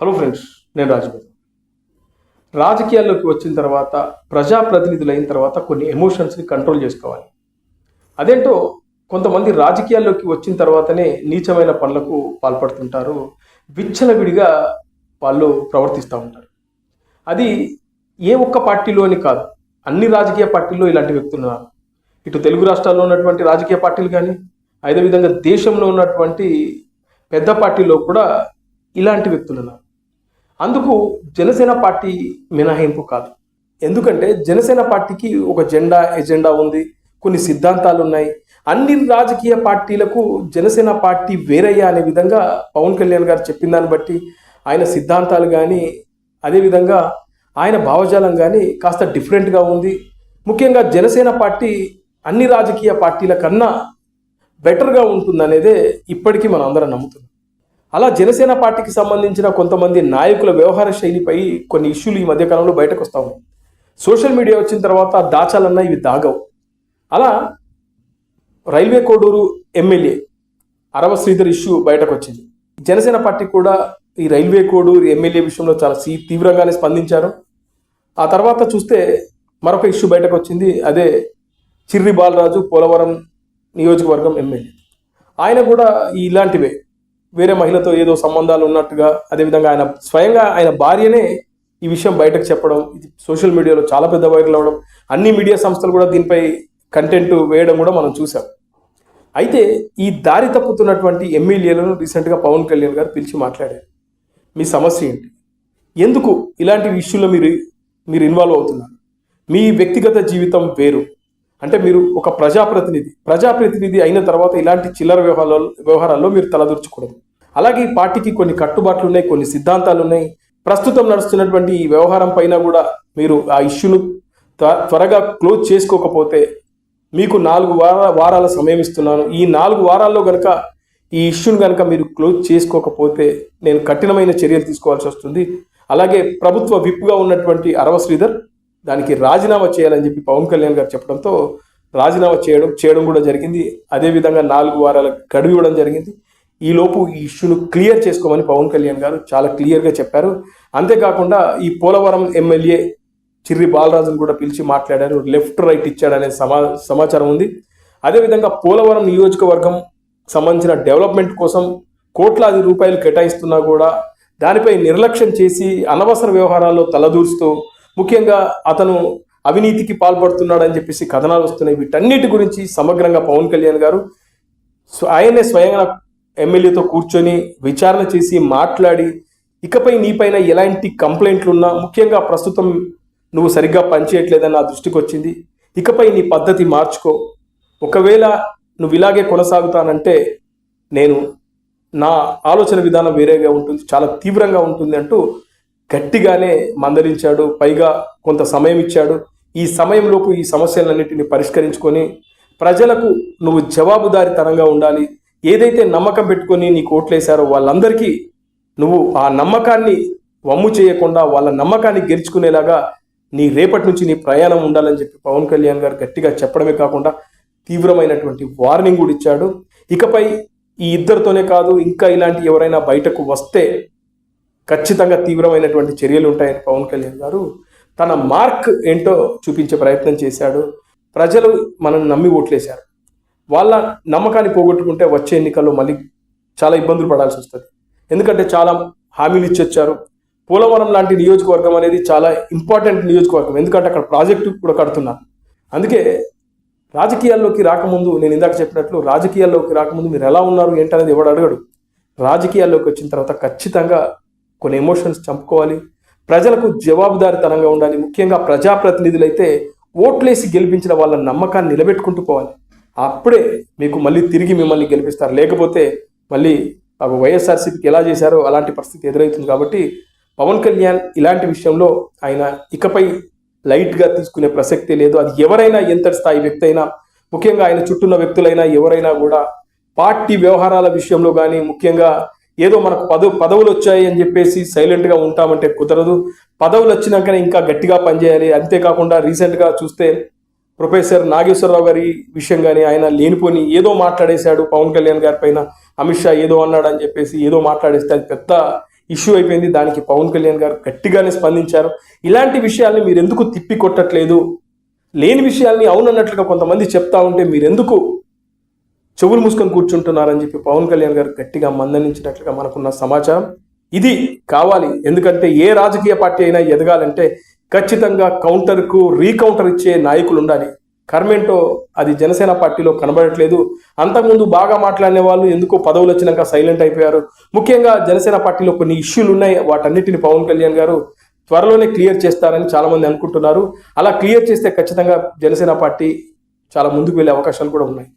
Hello friends, నేను రాజుగారు. రాజకీయాల్లోకి వచ్చిన తర్వాత, ప్రజాప్రతినిధులైన తర్వాత కొన్ని ఎమోషన్స్ని కంట్రోల్ చేసుకోవాలి. అదేంటో కొంతమంది రాజకీయాల్లోకి వచ్చిన తర్వాతనే నీచమైన పనులకు పాల్పడుతుంటారు. విచ్చలవిడిగా వాళ్ళు ప్రవర్తిస్తూ ఉంటారు. అది ఏ ఒక్క పార్టీలో అని కాదు, అన్ని రాజకీయ పార్టీల్లో ఇలాంటి వ్యక్తులు ఉన్నారు. ఇటు తెలుగు రాష్ట్రాల్లో ఉన్నటువంటి రాజకీయ పార్టీలు కానీ, అదేవిధంగా దేశంలో ఉన్నటువంటి పెద్ద పార్టీలో కూడా ఇలాంటి వ్యక్తులు ఉన్నారు. అందుకు జనసేన పార్టీ మినహాయింపు కాదు. ఎందుకంటే జనసేన పార్టీకి ఒక ఎజెండా ఉంది, కొన్ని సిద్ధాంతాలు ఉన్నాయి. అన్ని రాజకీయ పార్టీలకు జనసేన పార్టీ వేరయ్యా అనే విధంగా పవన్ కళ్యాణ్ గారు చెప్పిన దాన్ని బట్టి ఆయన సిద్ధాంతాలు కానీ, అదేవిధంగా ఆయన భావజాలం కానీ కాస్త డిఫరెంట్గా ఉంది. ముఖ్యంగా జనసేన పార్టీ అన్ని రాజకీయ పార్టీల కన్నా బెటర్గా ఉంటుందనేదే ఇప్పటికీ మనం అందరం నమ్ముతున్నాం. అలా జనసేన పార్టీకి సంబంధించిన కొంతమంది నాయకుల వ్యవహార శైలిపై కొన్ని ఇష్యూలు ఈ మధ్యకాలంలో బయటకు వస్తూ ఉన్నాయి. సోషల్ మీడియా వచ్చిన తర్వాత దాచాలన్నా ఇవి దాగవు. అలా రైల్వే కోడూరు ఎమ్మెల్యే అరవ శ్రీధర్ ఇష్యూ బయటకు వచ్చింది. జనసేన పార్టీ కూడా ఈ రైల్వే కోడూరు ఎమ్మెల్యే విషయంలో చాలా తీవ్రంగానే స్పందించారు. ఆ తర్వాత చూస్తే మరొక ఇష్యూ బయటకు వచ్చింది. అదే చిర్రి బాలరాజు, పోలవరం నియోజకవర్గం ఎమ్మెల్యే. ఆయన కూడా ఇలాంటివే వేరే మహిళతో ఏదో సంబంధాలు ఉన్నట్టుగా, అదేవిధంగా ఆయన స్వయంగా ఆయన భార్యనే ఈ విషయం బయటకు చెప్పడం, ఇది సోషల్ మీడియాలో చాలా పెద్ద వైరల్ అవ్వడం, అన్ని మీడియా సంస్థలు కూడా దీనిపై కంటెంట్ వేయడం కూడా మనం చూసాం. అయితే ఈ దారి తప్పుతున్నటువంటి ఎమ్మెల్యేలను రీసెంట్గా పవన్ కళ్యాణ్ గారు పిలిచి మాట్లాడారు. మీ సమస్య ఏంటి? ఎందుకు ఇలాంటి ఇష్యూలో మీరు ఇన్వాల్వ్ అవుతున్నారు? మీ వ్యక్తిగత జీవితం వేరు. అంటే మీరు ఒక ప్రజాప్రతినిధి అయిన తర్వాత ఇలాంటి చిల్లర వ్యవహారాల్లో మీరు తలదూర్చకూడదు. అలాగే ఈ పార్టీకి కొన్ని కట్టుబాట్లు ఉన్నాయి, కొన్ని సిద్ధాంతాలు ఉన్నాయి. ప్రస్తుతం నడుస్తున్నటువంటి ఈ వ్యవహారం పైన కూడా మీరు ఆ ఇష్యూను త్వరగా క్లోజ్ చేసుకోకపోతే మీకు 4 వారాల సమయం ఇస్తున్నాను. ఈ 4 వారాల్లో కనుక ఈ ఇష్యూను కనుక మీరు క్లోజ్ చేసుకోకపోతే నేను కఠినమైన చర్యలు తీసుకోవాల్సి వస్తుంది. అలాగే ప్రభుత్వ విప్గా ఉన్నటువంటి అరవ శ్రీధర్ దానికి రాజీనామా చేయాలని చెప్పి పవన్ కళ్యాణ్ గారు చెప్పడంతో రాజీనామా చేయడం కూడా జరిగింది. అదేవిధంగా 4 వారాల గడువు ఇవ్వడం జరిగింది. ఈలోపు ఈ ఇష్యూను క్లియర్ చేసుకోమని పవన్ కళ్యాణ్ గారు చాలా క్లియర్గా చెప్పారు. అంతేకాకుండా ఈ పోలవరం ఎమ్మెల్యే చిర్రి బాలరాజును కూడా పిలిచి మాట్లాడారు. లెఫ్ట్ రైట్ ఇచ్చాడనే సమాచారం ఉంది. అదేవిధంగా పోలవరం నియోజకవర్గం సంబంధించిన డెవలప్మెంట్ కోసం కోట్లాది రూపాయలు కేటాయిస్తున్నా కూడా దానిపై నిర్లక్ష్యం చేసి అనవసర వ్యవహారాల్లో తలదూరుస్తూ, ముఖ్యంగా అతను అవినీతికి పాల్పడుతున్నాడని చెప్పేసి కథనాలు వస్తున్నాయి. వీటన్నిటి గురించి సమగ్రంగా పవన్ కళ్యాణ్ గారు ఆయనే స్వయంగా ఎమ్మెల్యేతో కూర్చొని విచారణ చేసి మాట్లాడి, ఇకపై నీపైన ఎలాంటి కంప్లైంట్లు ఉన్నా, ముఖ్యంగా ప్రస్తుతం నువ్వు సరిగ్గా పనిచేయట్లేదని నా దృష్టికి వచ్చింది, ఇకపై నీ పద్ధతి మార్చుకో, ఒకవేళ నువ్వు ఇలాగే కొనసాగుతానంటే నా ఆలోచన విధానం వేరేగా ఉంటుంది, చాలా తీవ్రంగా ఉంటుంది అంటూ గట్టిగానే మందలించాడు. పైగా కొంత సమయం ఇచ్చాడు. ఈ సమయంలోపు ఈ సమస్యలన్నింటినీ పరిష్కరించుకొని ప్రజలకు నువ్వు జవాబుదారీతనంగా ఉండాలి. ఏదైతే నమ్మకం పెట్టుకొని నీకు ఓట్లేశారో వాళ్ళందరికీ నువ్వు ఆ నమ్మకాన్ని వమ్ము చేయకుండా వాళ్ళ నమ్మకాన్ని గెలుచుకునేలాగా రేపటి నుంచి నీ ప్రయాణం ఉండాలని చెప్పి పవన్ కళ్యాణ్ గారు గట్టిగా చెప్పడమే కాకుండా తీవ్రమైనటువంటి వార్నింగ్ కూడా ఇచ్చాడు. ఇకపై ఈ ఇద్దరితోనే కాదు, ఇంకా ఇలాంటి ఎవరైనా బయటకు వస్తే ఖచ్చితంగా తీవ్రమైనటువంటి చర్యలు ఉంటాయని పవన్ కళ్యాణ్ గారు తన మార్క్ ఏంటో చూపించే ప్రయత్నం చేశాడు. ప్రజలు మనల్ని నమ్మి ఓట్లేశారు. వాళ్ళ నమ్మకాన్ని పోగొట్టుకుంటే వచ్చే ఎన్నికల్లో మళ్ళీ చాలా ఇబ్బందులు పడాల్సి వస్తుంది. ఎందుకంటే చాలా హామీలు ఇచ్చొచ్చారు. పోలవరం లాంటి నియోజకవర్గం అనేది చాలా ఇంపార్టెంట్ నియోజకవర్గం, ఎందుకంటే అక్కడ ప్రాజెక్టు కూడా కడుతున్నారు. అందుకే రాజకీయాల్లోకి రాకముందు, నేను ఇందాక చెప్పినట్లు రాజకీయాల్లోకి రాకముందు మీరు ఎలా ఉన్నారు ఏంటనేది ఎవడు అడగడు. రాజకీయాల్లోకి వచ్చిన తర్వాత ఖచ్చితంగా కొన్ని ఎమోషన్స్ చంపుకోవాలి. ప్రజలకు జవాబుదారీతనంగా ఉండాలి. ముఖ్యంగా ప్రజాప్రతినిధులైతే ఓట్లేసి గెలిపించిన వాళ్ళ నమ్మకాన్ని నిలబెట్టుకుంటూ పోవాలి. అప్పుడే మీకు మళ్ళీ తిరిగి మిమ్మల్ని గెలిపిస్తారు. లేకపోతే మళ్ళీ వైఎస్ఆర్సీపీకి ఎలా చేశారో అలాంటి పరిస్థితి ఎదురవుతుంది. కాబట్టి పవన్ కళ్యాణ్ ఇలాంటి విషయంలో ఆయన ఇకపై లైట్గా తీసుకునే ప్రసక్తే లేదు. అది ఎవరైనా, ఎంతటి స్థాయి వ్యక్తి అయినా, ముఖ్యంగా ఆయన చుట్టూన్న వ్యక్తులైనా ఎవరైనా కూడా పార్టీ వ్యవహారాల విషయంలో కానీ, ముఖ్యంగా ఏదో మనకు పదవులు వచ్చాయి అని చెప్పేసి సైలెంట్గా ఉంటామంటే కుదరదు. పదవులు వచ్చినాకనే ఇంకా గట్టిగా పనిచేయాలి. అంతేకాకుండా రీసెంట్గా చూస్తే ప్రొఫెసర్ నాగేశ్వరరావు గారి విషయం కానీ, ఆయన లేనిపోని ఏదో మాట్లాడేశాడు పవన్ కళ్యాణ్ గారి పైన, అమిత్ షా ఏదో అన్నాడు అని చెప్పేసి ఏదో మాట్లాడేస్తే అది పెద్ద ఇష్యూ అయిపోయింది. దానికి పవన్ కళ్యాణ్ గారు గట్టిగానే స్పందించారు. ఇలాంటి విషయాల్ని మీరు ఎందుకు తిప్పి కొట్టట్లేదు, లేని విషయాల్ని అవునన్నట్లుగా కొంతమంది చెప్తా ఉంటే మీరెందుకు చెవులు మూసుకొని కూర్చుంటున్నారని చెప్పి పవన్ కళ్యాణ్ గారు గట్టిగా మందలించినట్లుగా మనకున్న సమాచారం. ఇది కావాలి, ఎందుకంటే ఏ రాజకీయ పార్టీ అయినా ఎదగాలంటే ఖచ్చితంగా కౌంటర్కు రీకౌంటర్ ఇచ్చే నాయకులు ఉండాలి. కర్మేంటో అది జనసేన పార్టీలో కనబడట్లేదు. అంతకుముందు బాగా మాట్లాడిన వాళ్ళు ఎందుకో పదవులు వచ్చినాక సైలెంట్ అయిపోయారు. ముఖ్యంగా జనసేన పార్టీలో కొన్ని ఇష్యూలు ఉన్నాయి. వాటన్నిటిని పవన్ కళ్యాణ్ గారు త్వరలోనే క్లియర్ చేస్తారని చాలా మంది అనుకుంటున్నారు. అలా క్లియర్ చేస్తే ఖచ్చితంగా జనసేన పార్టీ చాలా ముందుకు వెళ్ళే అవకాశాలు కూడా ఉన్నాయి.